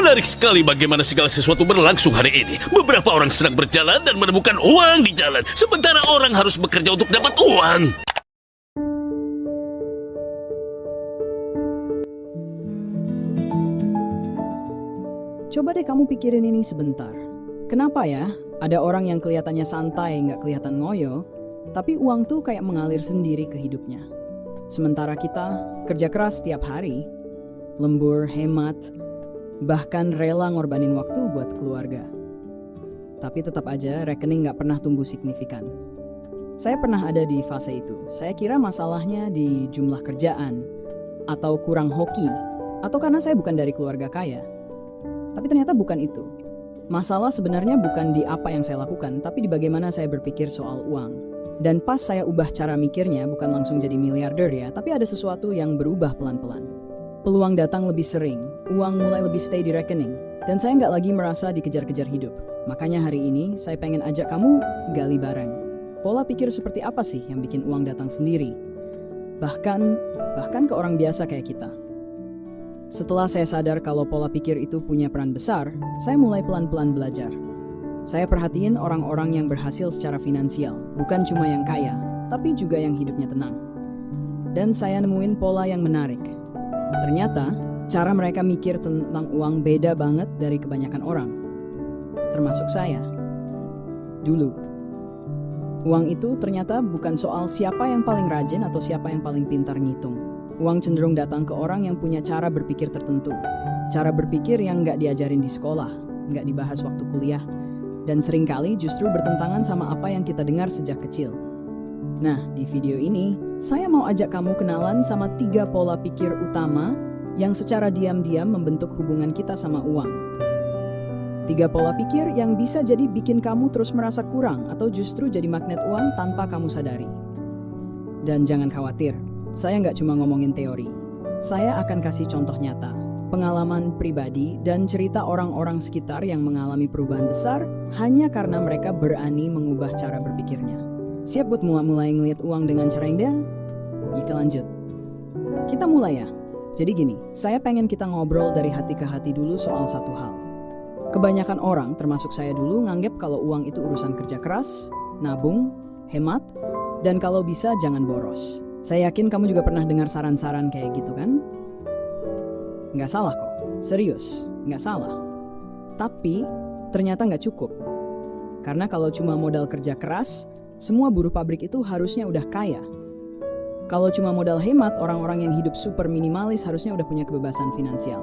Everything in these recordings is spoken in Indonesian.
Menarik sekali bagaimana segala sesuatu berlangsung hari ini. Beberapa orang sedang berjalan dan menemukan uang di jalan, sementara orang harus bekerja untuk dapat uang. Coba deh kamu pikirin ini sebentar. Kenapa ya? Ada orang yang kelihatannya santai, nggak kelihatan ngoyo, tapi uang tuh kayak mengalir sendiri ke hidupnya. Sementara kita kerja keras setiap hari, lembur, hemat, bahkan rela ngorbanin waktu buat keluarga. Tapi tetap aja rekening nggak pernah tumbuh signifikan. Saya pernah ada di fase itu. Saya kira masalahnya di jumlah kerjaan, atau kurang hoki, atau karena saya bukan dari keluarga kaya. Tapi ternyata bukan itu. Masalah sebenarnya bukan di apa yang saya lakukan, tapi di bagaimana saya berpikir soal uang. Dan pas saya ubah cara mikirnya, bukan langsung jadi miliarder ya, tapi ada sesuatu yang berubah pelan-pelan. Peluang datang lebih sering, uang mulai lebih stay di rekening, dan saya nggak lagi merasa dikejar-kejar hidup. Makanya hari ini saya pengen ajak kamu gali bareng. Pola pikir seperti apa sih yang bikin uang datang sendiri? Bahkan ke orang biasa kayak kita. Setelah saya sadar kalau pola pikir itu punya peran besar, saya mulai pelan-pelan belajar. Saya perhatiin orang-orang yang berhasil secara finansial, bukan cuma yang kaya, tapi juga yang hidupnya tenang. Dan saya nemuin pola yang menarik. Ternyata, cara mereka mikir tentang uang beda banget dari kebanyakan orang. Termasuk saya. Dulu. Uang itu ternyata bukan soal siapa yang paling rajin atau siapa yang paling pintar ngitung. Uang cenderung datang ke orang yang punya cara berpikir tertentu. Cara berpikir yang nggak diajarin di sekolah, nggak dibahas waktu kuliah, dan seringkali justru bertentangan sama apa yang kita dengar sejak kecil. Nah, di video ini, saya mau ajak kamu kenalan sama 3 pola pikir utama yang secara diam-diam membentuk hubungan kita sama uang. 3 pola pikir yang bisa jadi bikin kamu terus merasa kurang atau justru jadi magnet uang tanpa kamu sadari. Dan jangan khawatir, saya nggak cuma ngomongin teori. Saya akan kasih contoh nyata, pengalaman pribadi, dan cerita orang-orang sekitar yang mengalami perubahan besar hanya karena mereka berani mengubah cara berpikirnya. Siap buat mulai ngeliat uang dengan cara yang dia? Kita lanjut. Kita mulai ya. Jadi gini, saya pengen kita ngobrol dari hati ke hati dulu soal satu hal. Kebanyakan orang, termasuk saya dulu, nganggep kalau uang itu urusan kerja keras, nabung, hemat, dan kalau bisa jangan boros. Saya yakin kamu juga pernah dengar saran-saran kayak gitu kan? Nggak salah kok, serius, nggak salah. Tapi ternyata nggak cukup. Karena kalau cuma modal kerja keras, semua buruh pabrik itu harusnya udah kaya. Kalau cuma modal hemat, orang-orang yang hidup super minimalis harusnya udah punya kebebasan finansial.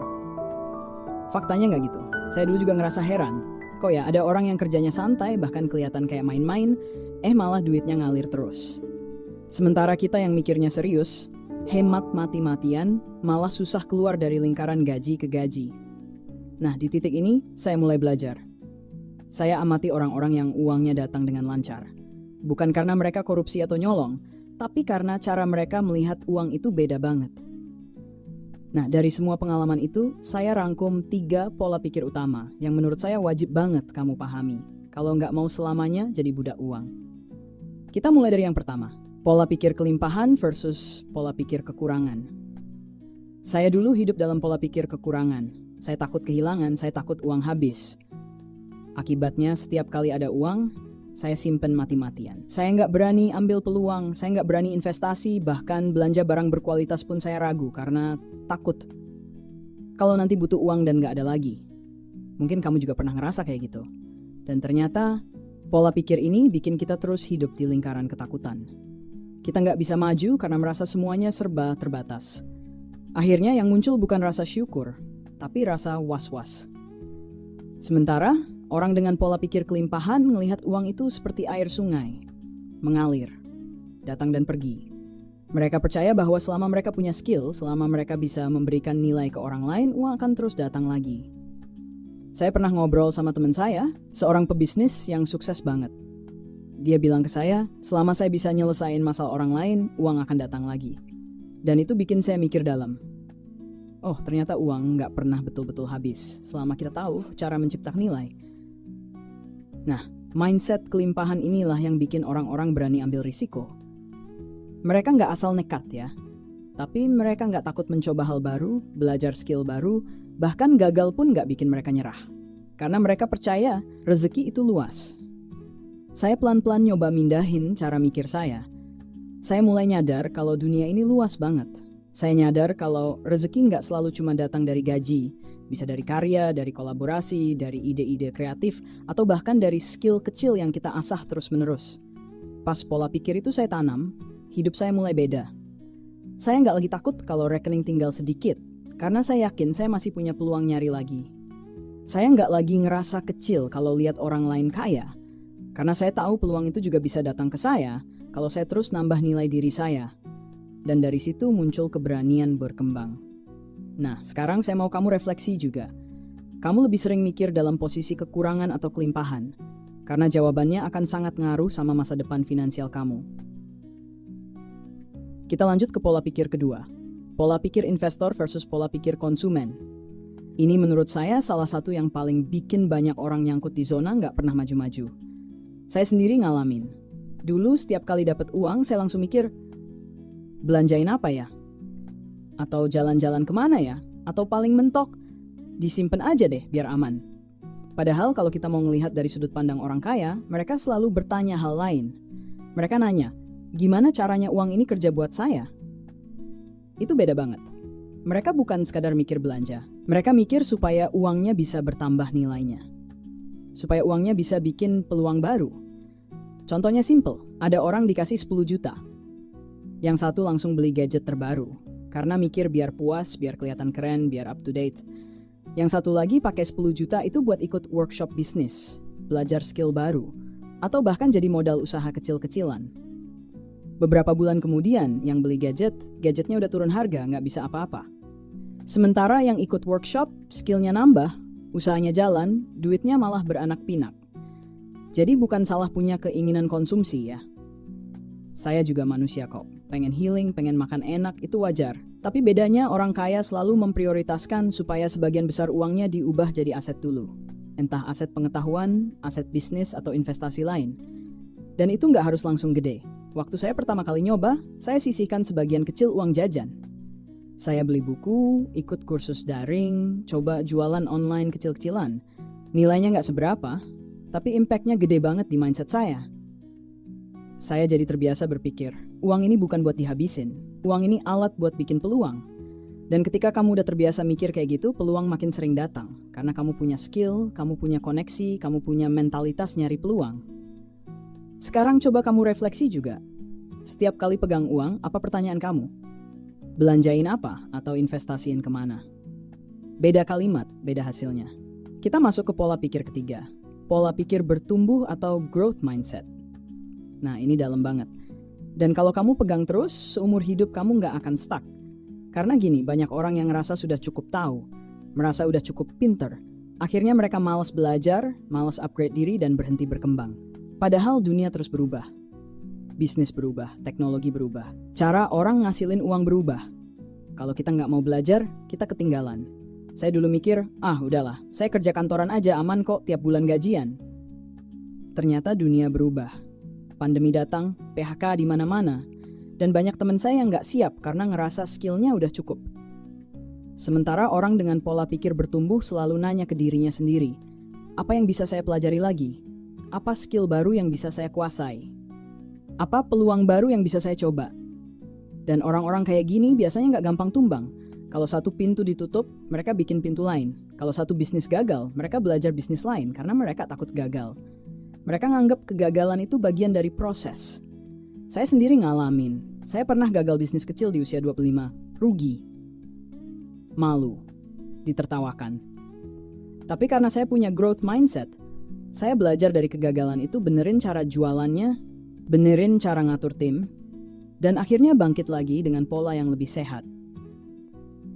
Faktanya nggak gitu. Saya dulu juga ngerasa heran. Kok ya ada orang yang kerjanya santai, bahkan kelihatan kayak main-main, malah duitnya ngalir terus. Sementara kita yang mikirnya serius, hemat mati-matian, malah susah keluar dari lingkaran gaji ke gaji. Nah, di titik ini, saya mulai belajar. Saya amati orang-orang yang uangnya datang dengan lancar. Bukan karena mereka korupsi atau nyolong, tapi karena cara mereka melihat uang itu beda banget. Nah, dari semua pengalaman itu, saya rangkum 3 pola pikir utama yang menurut saya wajib banget kamu pahami. Kalau nggak mau selamanya jadi budak uang. Kita mulai dari yang pertama. Pola pikir kelimpahan versus pola pikir kekurangan. Saya dulu hidup dalam pola pikir kekurangan. Saya takut kehilangan, saya takut uang habis. Akibatnya setiap kali ada uang, saya simpen mati-matian. Saya nggak berani ambil peluang, saya nggak berani investasi, bahkan belanja barang berkualitas pun saya ragu karena takut. Kalau nanti butuh uang dan nggak ada lagi. Mungkin kamu juga pernah ngerasa kayak gitu. Dan ternyata pola pikir ini bikin kita terus hidup di lingkaran ketakutan. Kita nggak bisa maju karena merasa semuanya serba terbatas. Akhirnya yang muncul bukan rasa syukur, tapi rasa was-was. Sementara, orang dengan pola pikir kelimpahan melihat uang itu seperti air sungai, mengalir, datang dan pergi. Mereka percaya bahwa selama mereka punya skill, selama mereka bisa memberikan nilai ke orang lain, uang akan terus datang lagi. Saya pernah ngobrol sama teman saya, seorang pebisnis yang sukses banget. Dia bilang ke saya, selama saya bisa nyelesain masalah orang lain, uang akan datang lagi. Dan itu bikin saya mikir dalam. Oh, ternyata uang nggak pernah betul-betul habis, selama kita tahu cara menciptakan nilai. Nah, mindset kelimpahan inilah yang bikin orang-orang berani ambil risiko. Mereka nggak asal nekat ya, tapi mereka nggak takut mencoba hal baru, belajar skill baru, Bahkan gagal pun nggak bikin mereka nyerah. Karena mereka percaya rezeki itu luas. Saya pelan-pelan nyoba mindahin cara mikir saya. Saya mulai nyadar kalau dunia ini luas banget. Saya nyadar kalau rezeki nggak selalu cuma datang dari gaji. Bisa dari karya, dari kolaborasi, dari ide-ide kreatif, atau bahkan dari skill kecil yang kita asah terus-menerus. Pas pola pikir itu saya tanam, hidup saya mulai beda. Saya nggak lagi takut kalau rekening tinggal sedikit, karena saya yakin saya masih punya peluang nyari lagi. Saya nggak lagi ngerasa kecil kalau lihat orang lain kaya, karena saya tahu peluang itu juga bisa datang ke saya kalau saya terus nambah nilai diri saya. Dan dari situ muncul keberanian berkembang. Nah, sekarang saya mau kamu refleksi juga. Kamu lebih sering mikir dalam posisi kekurangan atau kelimpahan, karena jawabannya akan sangat ngaruh sama masa depan finansial kamu. Kita lanjut ke pola pikir kedua. Pola pikir investor versus pola pikir konsumen. Ini menurut saya salah satu yang paling bikin banyak orang nyangkut di zona nggak pernah maju-maju. Saya sendiri ngalamin. Dulu setiap kali dapat uang, saya langsung mikir, belanjain apa ya? Atau jalan-jalan kemana ya? Atau paling mentok, disimpan aja deh biar aman. Padahal kalau kita mau ngelihat dari sudut pandang orang kaya, mereka selalu bertanya hal lain. Mereka nanya, gimana caranya uang ini kerja buat saya? Itu beda banget. Mereka bukan sekadar mikir belanja. Mereka mikir supaya uangnya bisa bertambah nilainya. Supaya uangnya bisa bikin peluang baru. Contohnya simple, ada orang dikasih 10 juta. Yang satu langsung beli gadget terbaru. Karena mikir biar puas, biar kelihatan keren, biar up to date. Yang satu lagi pakai 10 juta itu buat ikut workshop bisnis, belajar skill baru, atau bahkan jadi modal usaha kecil-kecilan. Beberapa bulan kemudian, yang beli gadgetnya udah turun harga, nggak bisa apa-apa. Sementara yang ikut workshop, skillnya nambah, usahanya jalan, duitnya malah beranak pinak. Jadi bukan salah punya keinginan konsumsi ya. Saya juga manusia kok. Pengen healing, pengen makan enak, itu wajar. Tapi bedanya orang kaya selalu memprioritaskan supaya sebagian besar uangnya diubah jadi aset dulu. Entah aset pengetahuan, aset bisnis, atau investasi lain. Dan itu nggak harus langsung gede. Waktu saya pertama kali nyoba, saya sisihkan sebagian kecil uang jajan. Saya beli buku, ikut kursus daring, coba jualan online kecil-kecilan. Nilainya nggak seberapa, tapi impactnya gede banget di mindset saya. Saya jadi terbiasa berpikir, uang ini bukan buat dihabisin. Uang ini alat buat bikin peluang. Dan ketika kamu udah terbiasa mikir kayak gitu, peluang makin sering datang. Karena kamu punya skill, kamu punya koneksi, kamu punya mentalitas nyari peluang. Sekarang coba kamu refleksi juga. Setiap kali pegang uang, apa pertanyaan kamu? Belanjain apa atau investasiin kemana? Beda kalimat, beda hasilnya. Kita masuk ke pola pikir ketiga. Pola pikir bertumbuh atau growth mindset. Nah, ini dalam banget. Dan kalau kamu pegang terus, seumur hidup kamu nggak akan stuck. Karena gini, banyak orang yang ngerasa sudah cukup tahu, merasa udah cukup pinter. Akhirnya mereka malas belajar, malas upgrade diri, dan berhenti berkembang. Padahal dunia terus berubah. Bisnis berubah, teknologi berubah. Cara orang ngasilin uang berubah. Kalau kita nggak mau belajar, kita ketinggalan. Saya dulu mikir, udahlah, saya kerja kantoran aja aman kok tiap bulan gajian. Ternyata dunia berubah. Pandemi datang, PHK di mana-mana, dan banyak teman saya yang nggak siap karena ngerasa skillnya udah cukup. Sementara orang dengan pola pikir bertumbuh selalu nanya ke dirinya sendiri, apa yang bisa saya pelajari lagi? Apa skill baru yang bisa saya kuasai? Apa peluang baru yang bisa saya coba? Dan orang-orang kayak gini biasanya nggak gampang tumbang. Kalau satu pintu ditutup, mereka bikin pintu lain. Kalau satu bisnis gagal, mereka belajar bisnis lain karena mereka takut gagal. Mereka nganggap kegagalan itu bagian dari proses. Saya sendiri ngalamin. Saya pernah gagal bisnis kecil di usia 25. Rugi. Malu. Ditertawakan. Tapi karena saya punya growth mindset, saya belajar dari kegagalan itu, benerin cara jualannya, benerin cara ngatur tim, dan akhirnya bangkit lagi dengan pola yang lebih sehat.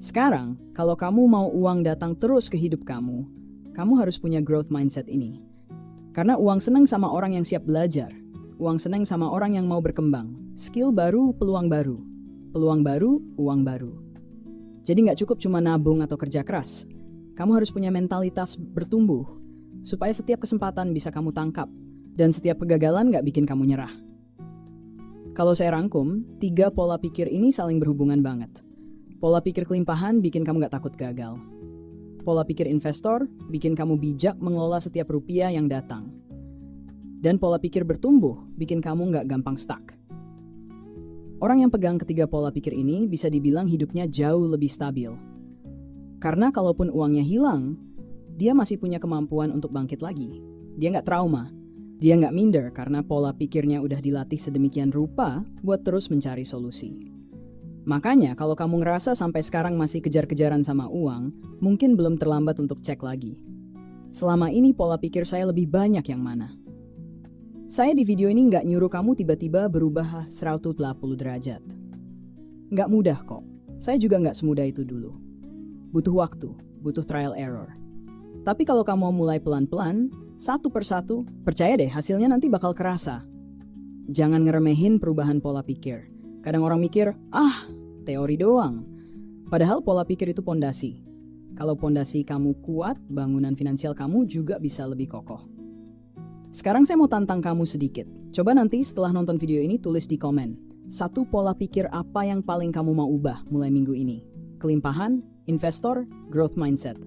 Sekarang, kalau kamu mau uang datang terus ke hidup kamu harus punya growth mindset ini. Karena uang seneng sama orang yang siap belajar. Uang seneng sama orang yang mau berkembang. Skill baru, peluang baru. Peluang baru, uang baru. Jadi nggak cukup cuma nabung atau kerja keras. Kamu harus punya mentalitas bertumbuh. Supaya setiap kesempatan bisa kamu tangkap. Dan setiap kegagalan nggak bikin kamu nyerah. Kalau saya rangkum, 3 pola pikir ini saling berhubungan banget. Pola pikir kelimpahan bikin kamu nggak takut gagal. Pola pikir investor bikin kamu bijak mengelola setiap rupiah yang datang. Dan pola pikir bertumbuh bikin kamu nggak gampang stuck. Orang yang pegang ketiga pola pikir ini bisa dibilang hidupnya jauh lebih stabil. Karena kalaupun uangnya hilang, dia masih punya kemampuan untuk bangkit lagi. Dia nggak trauma. Dia nggak minder karena pola pikirnya udah dilatih sedemikian rupa buat terus mencari solusi. Makanya kalau kamu ngerasa sampai sekarang masih kejar-kejaran sama uang, mungkin belum terlambat untuk cek lagi. Selama ini pola pikir saya lebih banyak yang mana? Saya di video ini nggak nyuruh kamu tiba-tiba berubah 180 derajat. Nggak mudah kok. Saya juga nggak semudah itu dulu. Butuh waktu, butuh trial error. Tapi kalau kamu mau mulai pelan-pelan, satu persatu, percaya deh hasilnya nanti bakal kerasa. Jangan ngeremehin perubahan pola pikir. Kadang orang mikir, teori doang. Padahal pola pikir itu pondasi. Kalau pondasi kamu kuat, bangunan finansial kamu juga bisa lebih kokoh. Sekarang saya mau tantang kamu sedikit. Coba nanti setelah nonton video ini tulis di komen. Satu pola pikir apa yang paling kamu mau ubah mulai minggu ini? Kelimpahan, investor, growth mindset.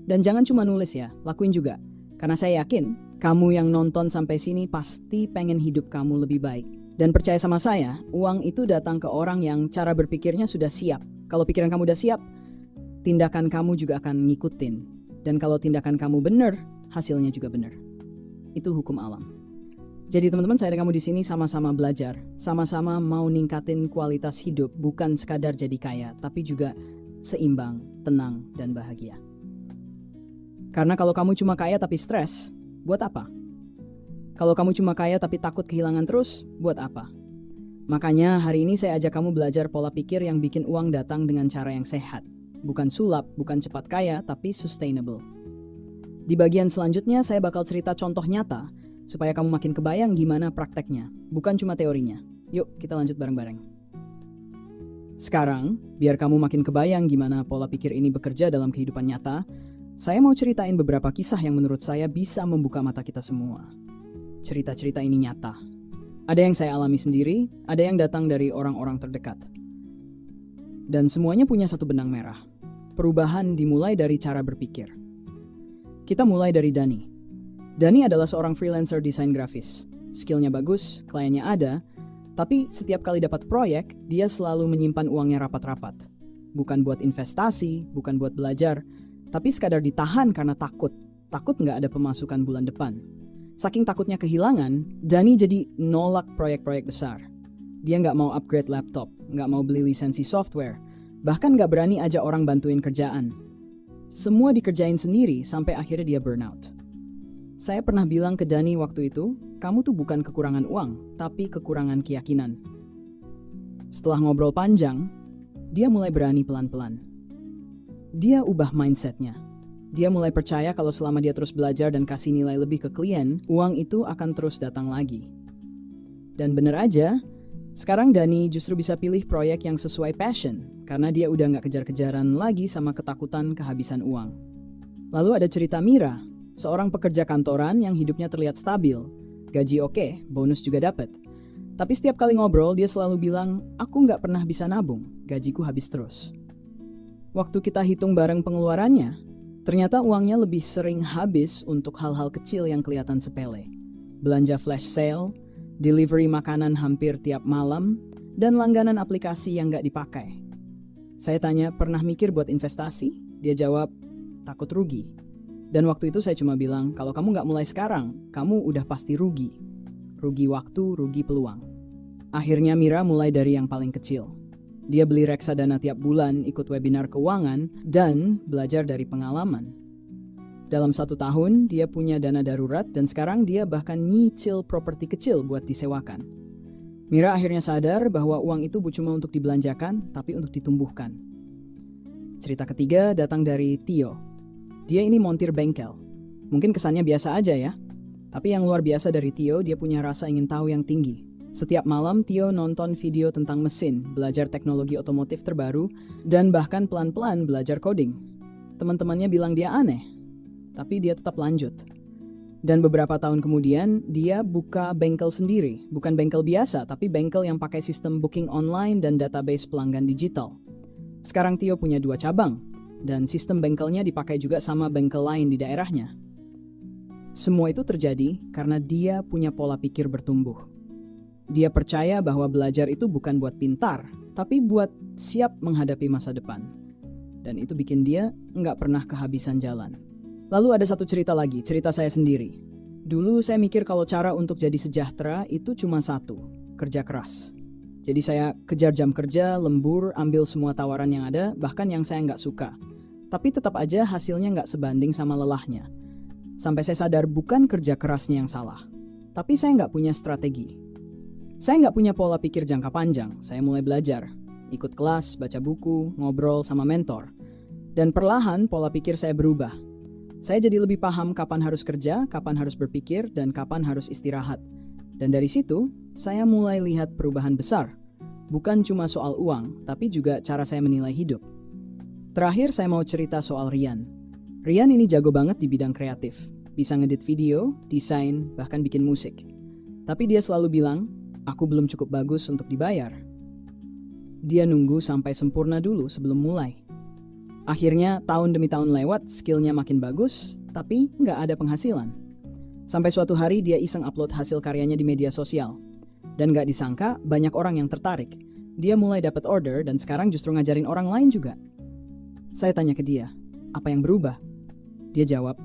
Dan jangan cuma nulis ya, lakuin juga. Karena saya yakin, kamu yang nonton sampai sini pasti pengen hidup kamu lebih baik. Dan percaya sama saya, uang itu datang ke orang yang cara berpikirnya sudah siap. Kalau pikiran kamu udah siap, tindakan kamu juga akan ngikutin. Dan kalau tindakan kamu benar, hasilnya juga benar. Itu hukum alam. Jadi teman-teman, saya dan kamu di sini sama-sama belajar, sama-sama mau ningkatin kualitas hidup, bukan sekadar jadi kaya, tapi juga seimbang, tenang, dan bahagia. Karena kalau kamu cuma kaya tapi stres, buat apa? Kalau kamu cuma kaya tapi takut kehilangan terus, buat apa? Makanya hari ini saya ajak kamu belajar pola pikir yang bikin uang datang dengan cara yang sehat. Bukan sulap, bukan cepat kaya, tapi sustainable. Di bagian selanjutnya saya bakal cerita contoh nyata supaya kamu makin kebayang gimana prakteknya, bukan cuma teorinya. Yuk kita lanjut bareng-bareng. Sekarang, biar kamu makin kebayang gimana pola pikir ini bekerja dalam kehidupan nyata, saya mau ceritain beberapa kisah yang menurut saya bisa membuka mata kita semua. Cerita-cerita ini nyata. Ada yang saya alami sendiri, ada yang datang dari orang-orang terdekat. Dan semuanya punya satu benang merah. Perubahan dimulai dari cara berpikir. Kita mulai dari Dani. Dani adalah seorang freelancer desain grafis. Skillnya bagus, kliennya ada, tapi setiap kali dapat proyek, dia selalu menyimpan uangnya rapat-rapat. Bukan buat investasi, bukan buat belajar, tapi sekadar ditahan karena takut. Takut nggak ada pemasukan bulan depan. Saking takutnya kehilangan, Dani jadi nolak proyek-proyek besar. Dia nggak mau upgrade laptop, nggak mau beli lisensi software, bahkan nggak berani ajak orang bantuin kerjaan. Semua dikerjain sendiri sampai akhirnya dia burnout. Saya pernah bilang ke Dani waktu itu, kamu tuh bukan kekurangan uang, tapi kekurangan keyakinan. Setelah ngobrol panjang, dia mulai berani pelan-pelan. Dia ubah mindsetnya. Dia mulai percaya kalau selama dia terus belajar dan kasih nilai lebih ke klien, uang itu akan terus datang lagi. Dan bener aja, sekarang Dani justru bisa pilih proyek yang sesuai passion, karena dia udah gak kejar-kejaran lagi sama ketakutan kehabisan uang. Lalu ada cerita Mira, seorang pekerja kantoran yang hidupnya terlihat stabil. Gaji oke, bonus juga dapat. Tapi setiap kali ngobrol dia selalu bilang, aku gak pernah bisa nabung, gajiku habis terus. Waktu kita hitung bareng pengeluarannya, ternyata uangnya lebih sering habis untuk hal-hal kecil yang kelihatan sepele. Belanja flash sale, delivery makanan hampir tiap malam, dan langganan aplikasi yang gak dipakai. Saya tanya, pernah mikir buat investasi? Dia jawab, takut rugi. Dan waktu itu saya cuma bilang, kalau kamu gak mulai sekarang, kamu udah pasti rugi. Rugi waktu, rugi peluang. Akhirnya Mira mulai dari yang paling kecil. Dia beli reksadana tiap bulan, ikut webinar keuangan, dan belajar dari pengalaman. Dalam 1 tahun, dia punya dana darurat dan sekarang dia bahkan nyicil properti kecil buat disewakan. Mira akhirnya sadar bahwa uang itu bukan cuma untuk dibelanjakan, tapi untuk ditumbuhkan. Cerita ketiga datang dari Tio. Dia ini montir bengkel. Mungkin kesannya biasa aja ya. Tapi yang luar biasa dari Tio, dia punya rasa ingin tahu yang tinggi. Setiap malam Tio nonton video tentang mesin, belajar teknologi otomotif terbaru, dan bahkan pelan-pelan belajar coding. Teman-temannya bilang dia aneh, tapi dia tetap lanjut. Dan beberapa tahun kemudian, dia buka bengkel sendiri. Bukan bengkel biasa, tapi bengkel yang pakai sistem booking online dan database pelanggan digital. Sekarang Tio punya 2 cabang. dan sistem bengkelnya dipakai juga sama bengkel lain di daerahnya. Semua itu terjadi karena dia punya pola pikir bertumbuh. Dia percaya bahwa belajar itu bukan buat pintar, tapi buat siap menghadapi masa depan. Dan itu bikin dia nggak pernah kehabisan jalan. Lalu ada satu cerita lagi, cerita saya sendiri. Dulu saya mikir kalau cara untuk jadi sejahtera itu cuma satu, kerja keras. Jadi saya kejar jam kerja, lembur, ambil semua tawaran yang ada, bahkan yang saya nggak suka. Tapi tetap aja hasilnya nggak sebanding sama lelahnya. Sampai saya sadar bukan kerja kerasnya yang salah, tapi saya nggak punya strategi. Saya nggak punya pola pikir jangka panjang. Saya mulai belajar, ikut kelas, baca buku, ngobrol sama mentor. Dan perlahan pola pikir saya berubah. Saya jadi lebih paham kapan harus kerja, kapan harus berpikir, dan kapan harus istirahat. Dan dari situ, saya mulai lihat perubahan besar. Bukan cuma soal uang, tapi juga cara saya menilai hidup. Terakhir saya mau cerita soal Rian. Rian ini jago banget di bidang kreatif. Bisa ngedit video, desain, bahkan bikin musik. Tapi dia selalu bilang, aku belum cukup bagus untuk dibayar. Dia nunggu sampai sempurna dulu sebelum mulai. Akhirnya tahun demi tahun lewat, skillnya makin bagus, tapi nggak ada penghasilan. Sampai suatu hari dia iseng upload hasil karyanya di media sosial. Dan nggak disangka banyak orang yang tertarik. Dia mulai dapat order dan sekarang justru ngajarin orang lain juga. Saya tanya ke dia, apa yang berubah? Dia jawab,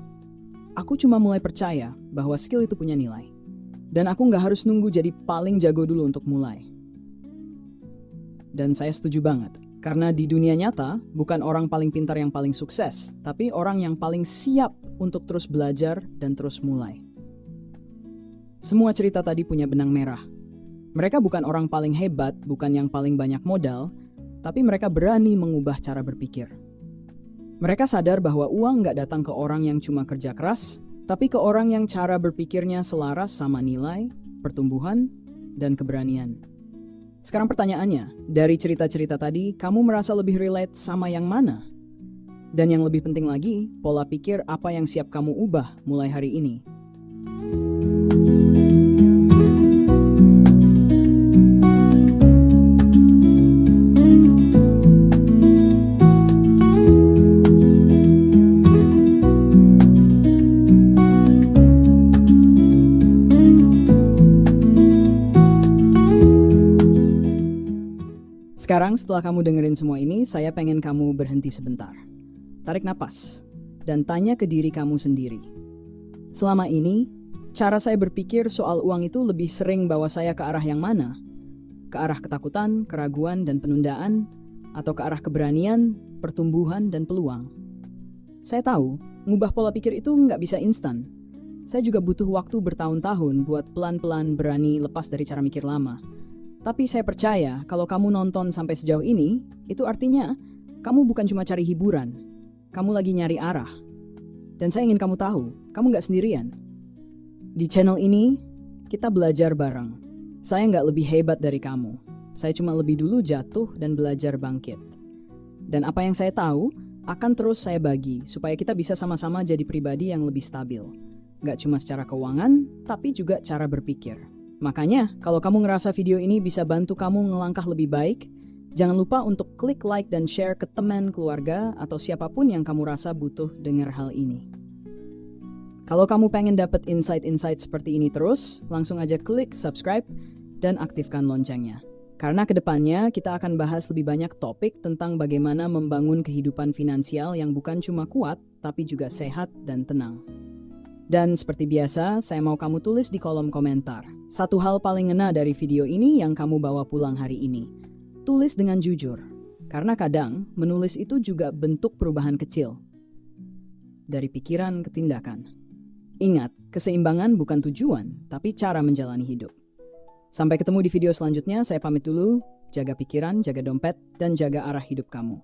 aku cuma mulai percaya bahwa skill itu punya nilai. Dan aku nggak harus nunggu jadi paling jago dulu untuk mulai. Dan saya setuju banget. Karena di dunia nyata, bukan orang paling pintar yang paling sukses, tapi orang yang paling siap untuk terus belajar dan terus mulai. Semua cerita tadi punya benang merah. Mereka bukan orang paling hebat, bukan yang paling banyak modal, tapi mereka berani mengubah cara berpikir. Mereka sadar bahwa uang nggak datang ke orang yang cuma kerja keras, tapi ke orang yang cara berpikirnya selaras sama nilai, pertumbuhan, dan keberanian. Sekarang pertanyaannya, dari cerita-cerita tadi, kamu merasa lebih relate sama yang mana? Dan yang lebih penting lagi, pola pikir apa yang siap kamu ubah mulai hari ini? Sekarang setelah kamu dengerin semua ini, saya pengen kamu berhenti sebentar. Tarik napas, dan tanya ke diri kamu sendiri. Selama ini, cara saya berpikir soal uang itu lebih sering bawa saya ke arah yang mana? Ke arah ketakutan, keraguan, dan penundaan? Atau ke arah keberanian, pertumbuhan, dan peluang? Saya tahu, ngubah pola pikir itu nggak bisa instan. Saya juga butuh waktu bertahun-tahun buat pelan-pelan berani lepas dari cara mikir lama. Tapi saya percaya kalau kamu nonton sampai sejauh ini, itu artinya kamu bukan cuma cari hiburan. Kamu lagi nyari arah. Dan saya ingin kamu tahu, kamu nggak sendirian. Di channel ini, kita belajar bareng. Saya nggak lebih hebat dari kamu. Saya cuma lebih dulu jatuh dan belajar bangkit. Dan apa yang saya tahu, akan terus saya bagi supaya kita bisa sama-sama jadi pribadi yang lebih stabil. Nggak cuma secara keuangan, tapi juga cara berpikir. Makanya, kalau kamu ngerasa video ini bisa bantu kamu ngelangkah lebih baik, jangan lupa untuk klik like dan share ke teman, keluarga, atau siapapun yang kamu rasa butuh dengar hal ini. Kalau kamu pengen dapat insight-insight seperti ini terus, langsung aja klik subscribe dan aktifkan loncengnya. Karena kedepannya kita akan bahas lebih banyak topik tentang bagaimana membangun kehidupan finansial yang bukan cuma kuat, tapi juga sehat dan tenang. Dan seperti biasa, saya mau kamu tulis di kolom komentar. Satu hal paling ngena dari video ini yang kamu bawa pulang hari ini. Tulis dengan jujur. Karena kadang, menulis itu juga bentuk perubahan kecil. Dari pikiran ke tindakan. Ingat, keseimbangan bukan tujuan, tapi cara menjalani hidup. Sampai ketemu di video selanjutnya, saya pamit dulu. Jaga pikiran, jaga dompet, dan jaga arah hidup kamu.